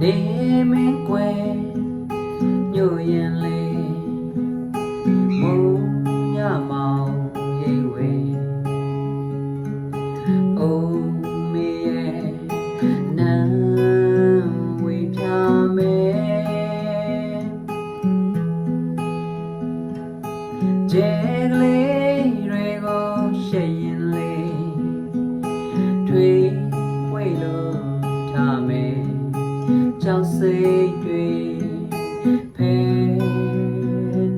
နေမင်းကွယ်ညို့ရင်လေမုံညမောင်ရိပ်ဝဲအိုးမေရဲ့နန်းဝေပြမယ်ကျဲကလေးတွေကိုရှက်ရင်လေတွေးဝိတ်လို့ထားမယ်ကြောက်စိတ်တွေဖယ်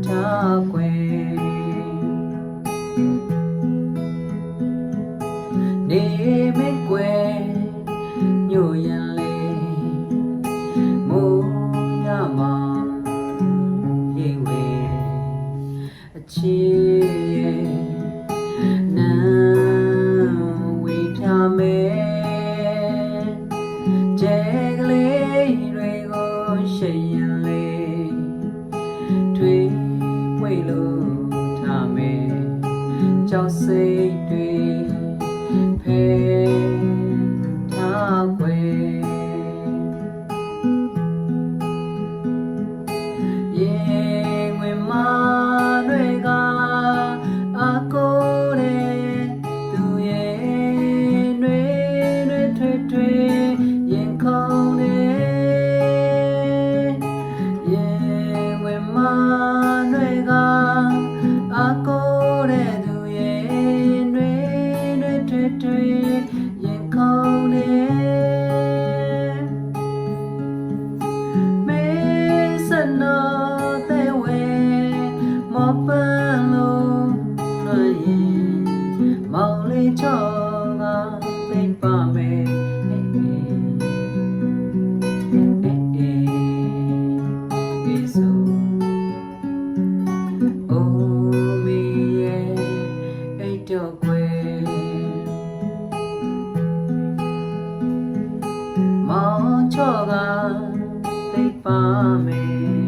ထားခွေနေမကွယ်ညို့ရင်လေမိုးညမောင်ရိပ်ဝဲအချစ်ရဲ့နန်းဝေပြမယ်ကျဲကလေးတွေကိုရှက်ရင်လေတွေးဝိတ်လို့ထားမယ်ကြောက်စိတ်တွေဖယ်ထားခွေရင်ဝင်မတွေကအကိုတဲ့သူရဲ့တွေထွေရင်ခုန်တယ်ရင်ဝင်မတွေကအကိုတဲ့သူရဲ့တွေရင်ခုန်တယ်မေစနောတဲ့ဝဲမောပန်းလို့လွှတ်ရင်မောင်လေးချောကသိပါမယ်တော့ကွယ်မောင်ချောကသိပါမယ်